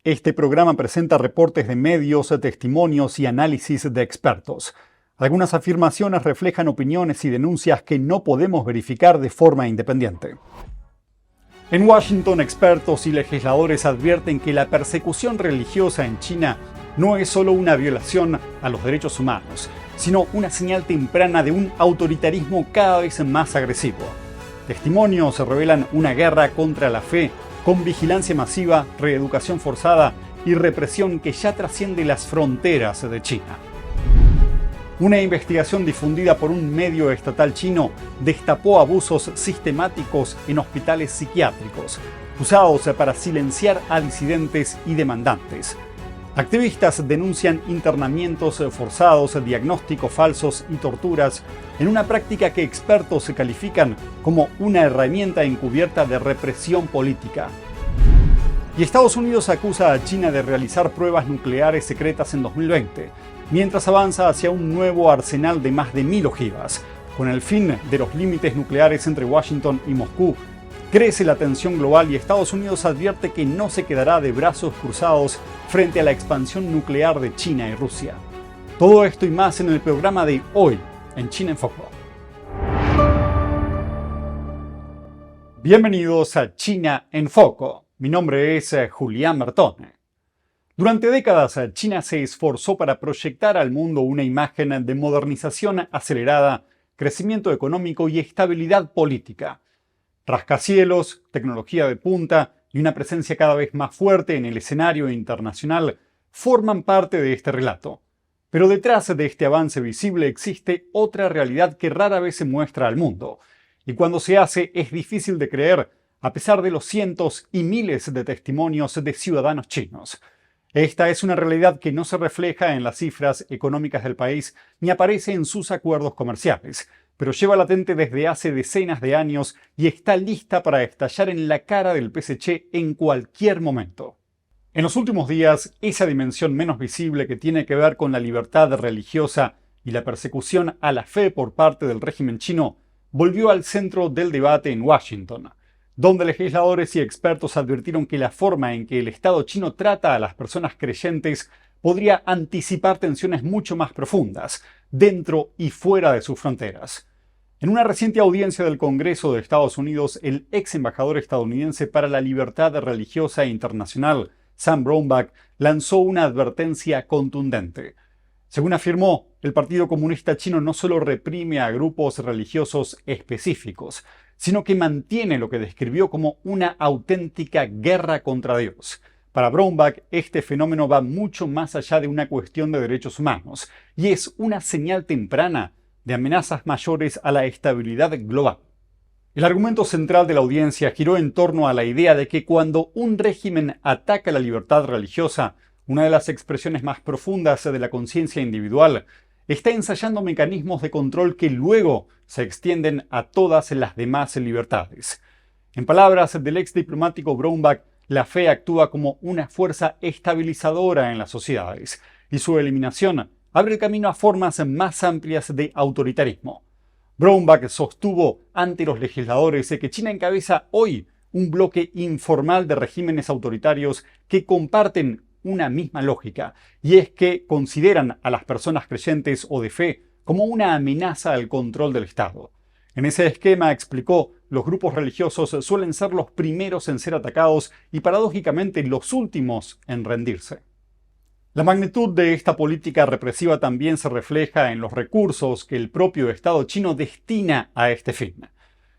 Este programa presenta reportes de medios, testimonios y análisis de expertos. Algunas afirmaciones reflejan opiniones y denuncias que no podemos verificar de forma independiente. En Washington, expertos y legisladores advierten que la persecución religiosa en China no es solo una violación a los derechos humanos, sino una señal temprana de un autoritarismo cada vez más agresivo. Testimonios revelan una guerra contra la fe, con vigilancia masiva, reeducación forzada y represión que ya trasciende las fronteras de China. Una investigación difundida por un medio estatal chino destapó abusos sistemáticos en hospitales psiquiátricos, usados para silenciar a disidentes y demandantes. Activistas denuncian internamientos forzados, diagnósticos falsos y torturas en una práctica que expertos califican como una herramienta encubierta de represión política. Y Estados Unidos acusa a China de realizar pruebas nucleares secretas en 2020, mientras avanza hacia un nuevo arsenal de más de 1000 ojivas. Con el fin de los límites nucleares entre Washington y Moscú, crece la tensión global y Estados Unidos advierte que no se quedará de brazos cruzados frente a la expansión nuclear de China y Rusia. Todo esto y más en el programa de hoy en China en Foco. Bienvenidos a China en Foco. Mi nombre es Julián Bertone. Durante décadas, China se esforzó para proyectar al mundo una imagen de modernización acelerada, crecimiento económico y estabilidad política. Rascacielos, tecnología de punta y una presencia cada vez más fuerte en el escenario internacional forman parte de este relato. Pero detrás de este avance visible existe otra realidad que rara vez se muestra al mundo. Y cuando se hace es difícil de creer, a pesar de los cientos y miles de testimonios de ciudadanos chinos. Esta es una realidad que no se refleja en las cifras económicas del país ni aparece en sus acuerdos comerciales, pero lleva latente desde hace decenas de años y está lista para estallar en la cara del PSC en cualquier momento. En los últimos días, esa dimensión menos visible que tiene que ver con la libertad religiosa y la persecución a la fe por parte del régimen chino volvió al centro del debate en Washington, donde legisladores y expertos advirtieron que la forma en que el Estado chino trata a las personas creyentes podría anticipar tensiones mucho más profundas, dentro y fuera de sus fronteras. En una reciente audiencia del Congreso de Estados Unidos, el ex embajador estadounidense para la libertad religiosa internacional, Sam Brownback, lanzó una advertencia contundente. Según afirmó, el Partido Comunista Chino no solo reprime a grupos religiosos específicos, sino que mantiene lo que describió como una auténtica guerra contra Dios. Para Brownback, este fenómeno va mucho más allá de una cuestión de derechos humanos y es una señal temprana de amenazas mayores a la estabilidad global. El argumento central de la audiencia giró en torno a la idea de que cuando un régimen ataca la libertad religiosa, una de las expresiones más profundas de la conciencia individual, está ensayando mecanismos de control que luego se extienden a todas las demás libertades. En palabras del ex diplomático Brownback, la fe actúa como una fuerza estabilizadora en las sociedades y su eliminación abre el camino a formas más amplias de autoritarismo. Brownback sostuvo ante los legisladores que China encabeza hoy un bloque informal de regímenes autoritarios que comparten una misma lógica, y es que consideran a las personas creyentes o de fe como una amenaza al control del Estado. En ese esquema, explicó, los grupos religiosos suelen ser los primeros en ser atacados y paradójicamente los últimos en rendirse. La magnitud de esta política represiva también se refleja en los recursos que el propio Estado chino destina a este fin.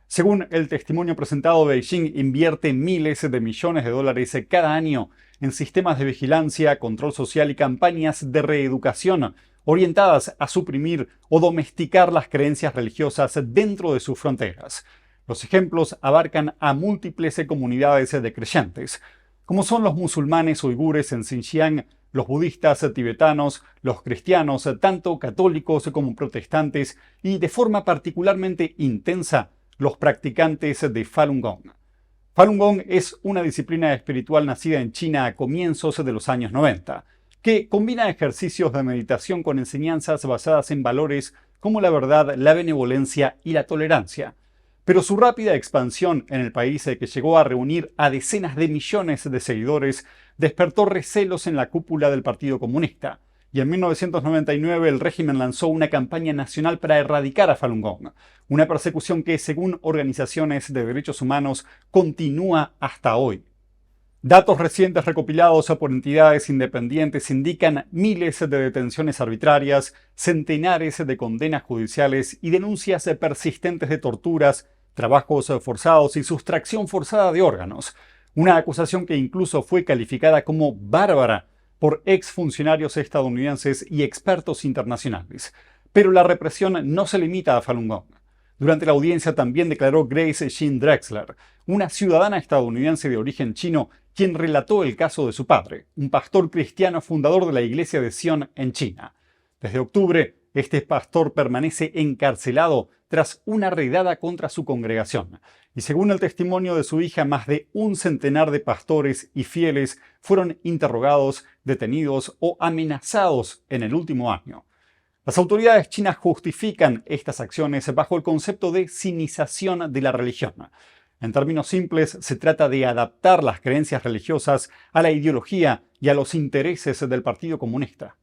Según el testimonio presentado, Beijing invierte miles de millones de dólares cada año en sistemas de vigilancia, control social y campañas de reeducación orientadas a suprimir o domesticar las creencias religiosas dentro de sus fronteras. Los ejemplos abarcan a múltiples comunidades de creyentes, como son los musulmanes uigures en Xinjiang, los budistas tibetanos, los cristianos, tanto católicos como protestantes, y de forma particularmente intensa, los practicantes de Falun Gong. Falun Gong es una disciplina espiritual nacida en China a comienzos de los años 90, que combina ejercicios de meditación con enseñanzas basadas en valores como la verdad, la benevolencia y la tolerancia. Pero su rápida expansión en el país, que llegó a reunir a decenas de millones de seguidores, despertó recelos en la cúpula del Partido Comunista, y en 1999 el régimen lanzó una campaña nacional para erradicar a Falun Gong, una persecución que, según organizaciones de derechos humanos, continúa hasta hoy. Datos recientes recopilados por entidades independientes indican miles de detenciones arbitrarias, centenares de condenas judiciales y denuncias persistentes de torturas, trabajos forzados y sustracción forzada de órganos, una acusación que incluso fue calificada como bárbara por exfuncionarios estadounidenses y expertos internacionales. Pero la represión no se limita a Falun Gong. Durante la audiencia también declaró Grace Jean Drexler, una ciudadana estadounidense de origen chino, quien relató el caso de su padre, un pastor cristiano fundador de la iglesia de Sion en China. Desde octubre, este pastor permanece encarcelado tras una redada contra su congregación. Y según el testimonio de su hija, más de un centenar de pastores y fieles fueron interrogados, detenidos o amenazados en el último año. Las autoridades chinas justifican estas acciones bajo el concepto de sinización de la religión. En términos simples, se trata de adaptar las creencias religiosas a la ideología y a los intereses del Partido Comunista.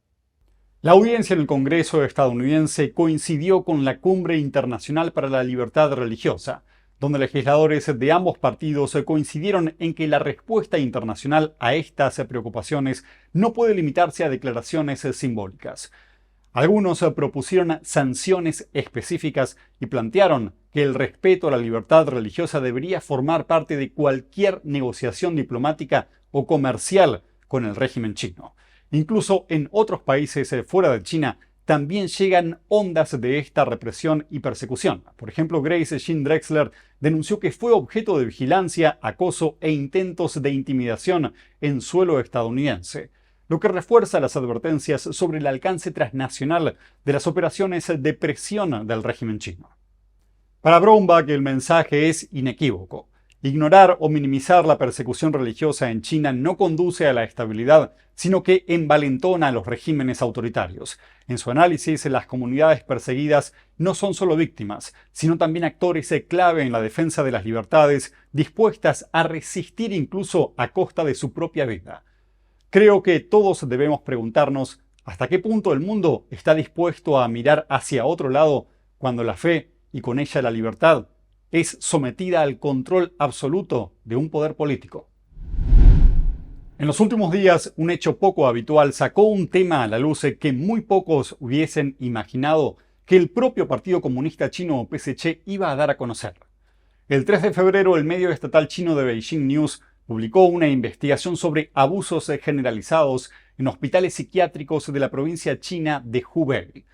La audiencia en el Congreso estadounidense coincidió con la Cumbre Internacional para la Libertad Religiosa, donde legisladores de ambos partidos coincidieron en que la respuesta internacional a estas preocupaciones no puede limitarse a declaraciones simbólicas. Algunos propusieron sanciones específicas y plantearon que el respeto a la libertad religiosa debería formar parte de cualquier negociación diplomática o comercial con el régimen chino. Incluso en otros países fuera de China también llegan ondas de esta represión y persecución. Por ejemplo, Grace Jean Drexler denunció que fue objeto de vigilancia, acoso e intentos de intimidación en suelo estadounidense, lo que refuerza las advertencias sobre el alcance transnacional de las operaciones de presión del régimen chino. Para Brownback, el mensaje es inequívoco. Ignorar o minimizar la persecución religiosa en China no conduce a la estabilidad, sino que envalentona a los regímenes autoritarios. En su análisis, las comunidades perseguidas no son solo víctimas, sino también actores clave en la defensa de las libertades, dispuestas a resistir incluso a costa de su propia vida. Creo que todos debemos preguntarnos hasta qué punto el mundo está dispuesto a mirar hacia otro lado cuando la fe, y con ella la libertad, es sometida al control absoluto de un poder político. En los últimos días, un hecho poco habitual sacó un tema a la luz que muy pocos hubiesen imaginado que el propio Partido Comunista Chino, PSC, iba a dar a conocer. El 3 de febrero, el medio estatal chino de Beijing News publicó una investigación sobre abusos generalizados en hospitales psiquiátricos de la provincia china de Hubei.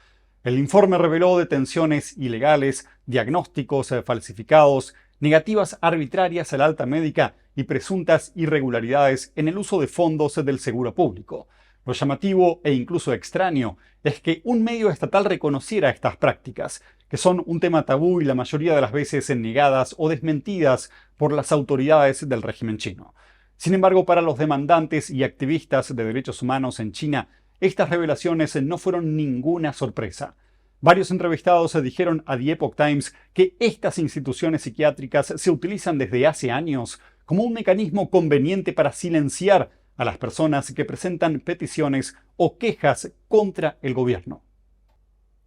El informe reveló detenciones ilegales, diagnósticos falsificados, negativas arbitrarias a la alta médica y presuntas irregularidades en el uso de fondos del seguro público. Lo llamativo e incluso extraño es que un medio estatal reconociera estas prácticas, que son un tema tabú y la mayoría de las veces negadas o desmentidas por las autoridades del régimen chino. Sin embargo, para los demandantes y activistas de derechos humanos en China, estas revelaciones no fueron ninguna sorpresa. Varios entrevistados dijeron a The Epoch Times que estas instituciones psiquiátricas se utilizan desde hace años como un mecanismo conveniente para silenciar a las personas que presentan peticiones o quejas contra el gobierno.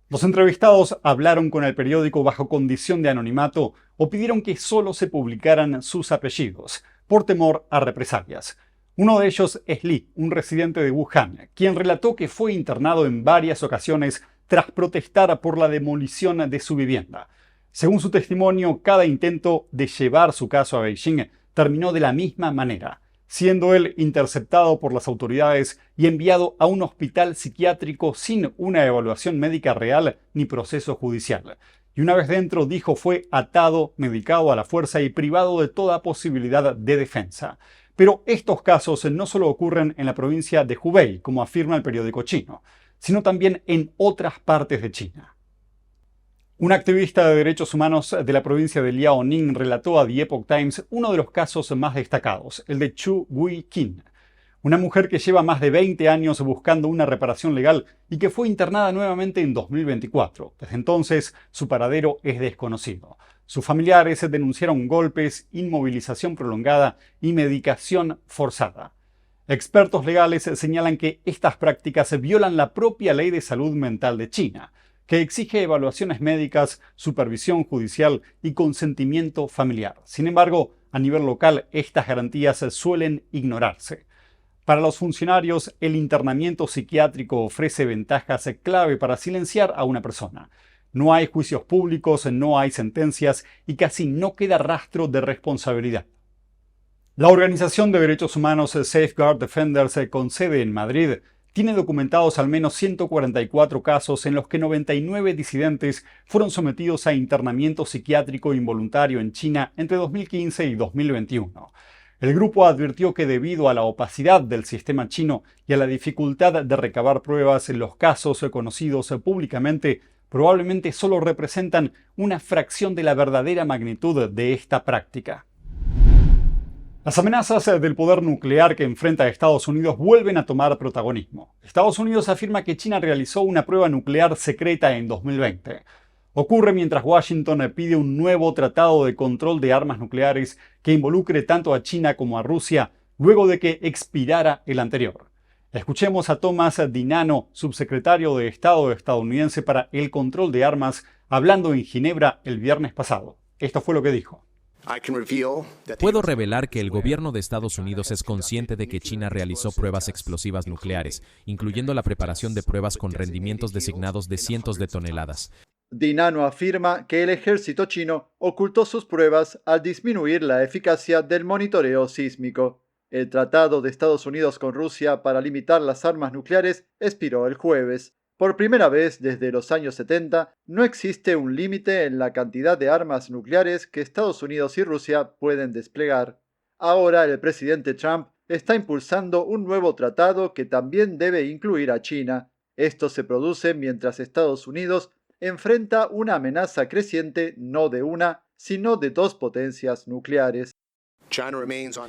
Los entrevistados hablaron con el periódico bajo condición de anonimato o pidieron que solo se publicaran sus apellidos, por temor a represalias. Uno de ellos es Li, un residente de Wuhan, quien relató que fue internado en varias ocasiones tras protestar por la demolición de su vivienda. Según su testimonio, cada intento de llevar su caso a Beijing terminó de la misma manera, siendo él interceptado por las autoridades y enviado a un hospital psiquiátrico sin una evaluación médica real ni proceso judicial. Y una vez dentro, dijo, fue atado, medicado a la fuerza y privado de toda posibilidad de defensa. Pero estos casos no solo ocurren en la provincia de Hubei, como afirma el periódico chino, sino también en otras partes de China. Un activista de derechos humanos de la provincia de Liaoning relató a The Epoch Times uno de los casos más destacados, el de Chu Guiqin, una mujer que lleva más de 20 años buscando una reparación legal y que fue internada nuevamente en 2024. Desde entonces, su paradero es desconocido. Sus familiares denunciaron golpes, inmovilización prolongada y medicación forzada. Expertos legales señalan que estas prácticas violan la propia ley de salud mental de China, que exige evaluaciones médicas, supervisión judicial y consentimiento familiar. Sin embargo, a nivel local, estas garantías suelen ignorarse. Para los funcionarios, el internamiento psiquiátrico ofrece ventajas clave para silenciar a una persona. No hay juicios públicos, no hay sentencias y casi no queda rastro de responsabilidad. La organización de derechos humanos Safeguard Defenders, con sede en Madrid, tiene documentados al menos 144 casos en los que 99 disidentes fueron sometidos a internamiento psiquiátrico involuntario en China entre 2015 y 2021. El grupo advirtió que debido a la opacidad del sistema chino y a la dificultad de recabar pruebas, los casos conocidos públicamente probablemente solo representan una fracción de la verdadera magnitud de esta práctica. Las amenazas del poder nuclear que enfrenta a Estados Unidos vuelven a tomar protagonismo. Estados Unidos afirma que China realizó una prueba nuclear secreta en 2020. Ocurre mientras Washington pide un nuevo tratado de control de armas nucleares que involucre tanto a China como a Rusia, luego de que expirara el anterior. Escuchemos a Thomas DiNanno, subsecretario de Estado estadounidense para el control de armas, hablando en Ginebra el viernes pasado. Esto fue lo que dijo. Puedo revelar que el gobierno de Estados Unidos es consciente de que China realizó pruebas explosivas nucleares, incluyendo la preparación de pruebas con rendimientos designados de cientos de toneladas. DiNanno afirma que el ejército chino ocultó sus pruebas al disminuir la eficacia del monitoreo sísmico. El tratado de Estados Unidos con Rusia para limitar las armas nucleares expiró el jueves. Por primera vez desde los años 70, no existe un límite en la cantidad de armas nucleares que Estados Unidos y Rusia pueden desplegar. Ahora el presidente Trump está impulsando un nuevo tratado que también debe incluir a China. Esto se produce mientras Estados Unidos enfrenta una amenaza creciente no de una, sino de dos potencias nucleares.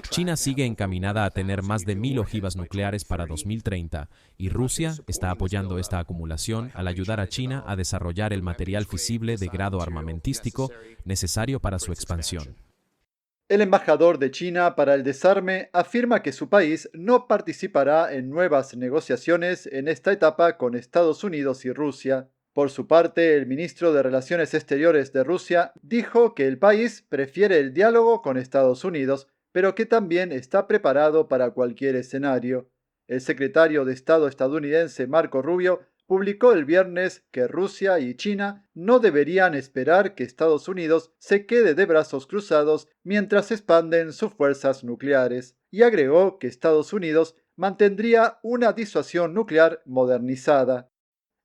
China sigue encaminada a tener más de 1.000 ojivas nucleares para 2030 y Rusia está apoyando esta acumulación al ayudar a China a desarrollar el material fisible de grado armamentístico necesario para su expansión. El embajador de China para el desarme afirma que su país no participará en nuevas negociaciones en esta etapa con Estados Unidos y Rusia. Por su parte, el ministro de Relaciones Exteriores de Rusia dijo que el país prefiere el diálogo con Estados Unidos, pero que también está preparado para cualquier escenario. El secretario de Estado estadounidense Marco Rubio publicó el viernes que Rusia y China no deberían esperar que Estados Unidos se quede de brazos cruzados mientras expanden sus fuerzas nucleares, y agregó que Estados Unidos mantendría una disuasión nuclear modernizada.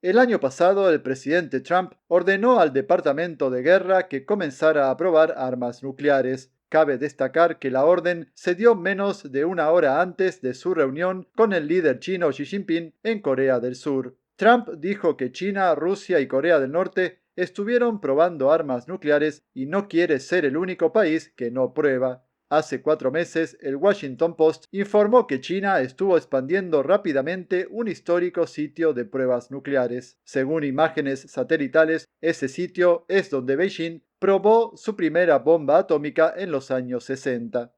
El año pasado, el presidente Trump ordenó al Departamento de Guerra que comenzara a probar armas nucleares. Cabe destacar que la orden se dio menos de una hora antes de su reunión con el líder chino Xi Jinping en Corea del Sur. Trump dijo que China, Rusia y Corea del Norte estuvieron probando armas nucleares y no quiere ser el único país que no prueba. Hace 4 meses, el Washington Post informó que China estuvo expandiendo rápidamente un histórico sitio de pruebas nucleares. Según imágenes satelitales, ese sitio es donde Beijing probó su primera bomba atómica en los años 60.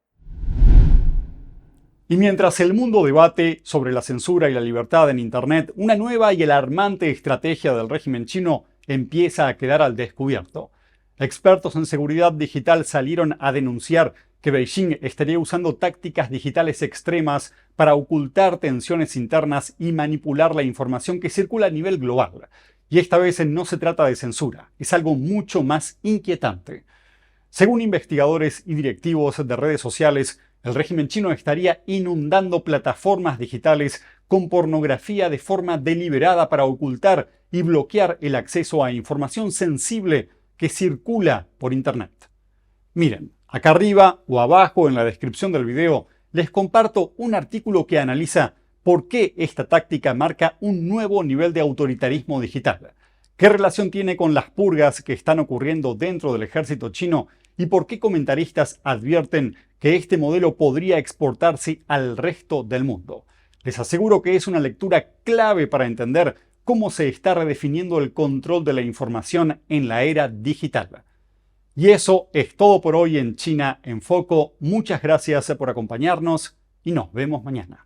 Y mientras el mundo debate sobre la censura y la libertad en Internet, una nueva y alarmante estrategia del régimen chino empieza a quedar al descubierto. Expertos en seguridad digital salieron a denunciar que Beijing estaría usando tácticas digitales extremas para ocultar tensiones internas y manipular la información que circula a nivel global. Y esta vez no se trata de censura, es algo mucho más inquietante. Según investigadores y directivos de redes sociales, el régimen chino estaría inundando plataformas digitales con pornografía de forma deliberada para ocultar y bloquear el acceso a información sensible que circula por Internet. Miren, acá arriba o abajo en la descripción del video les comparto un artículo que analiza por qué esta táctica marca un nuevo nivel de autoritarismo digital, qué relación tiene con las purgas que están ocurriendo dentro del ejército chino y por qué comentaristas advierten que este modelo podría exportarse al resto del mundo. Les aseguro que es una lectura clave para entender cómo se está redefiniendo el control de la información en la era digital. Y eso es todo por hoy en China en Foco. Muchas gracias por acompañarnos y nos vemos mañana.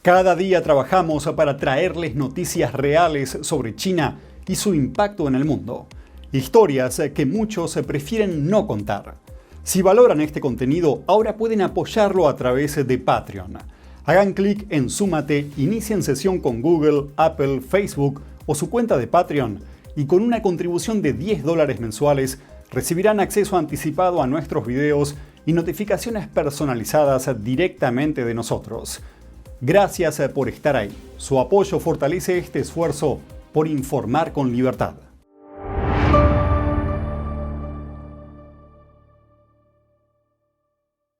Cada día trabajamos para traerles noticias reales sobre China y su impacto en el mundo. Historias que muchos prefieren no contar. Si valoran este contenido, ahora pueden apoyarlo a través de Patreon. Hagan clic en Súmate, inicien sesión con Google, Apple, Facebook o su cuenta de Patreon y con una contribución de $10 mensuales recibirán acceso anticipado a nuestros videos y notificaciones personalizadas directamente de nosotros. Gracias por estar ahí. Su apoyo fortalece este esfuerzo por informar con libertad.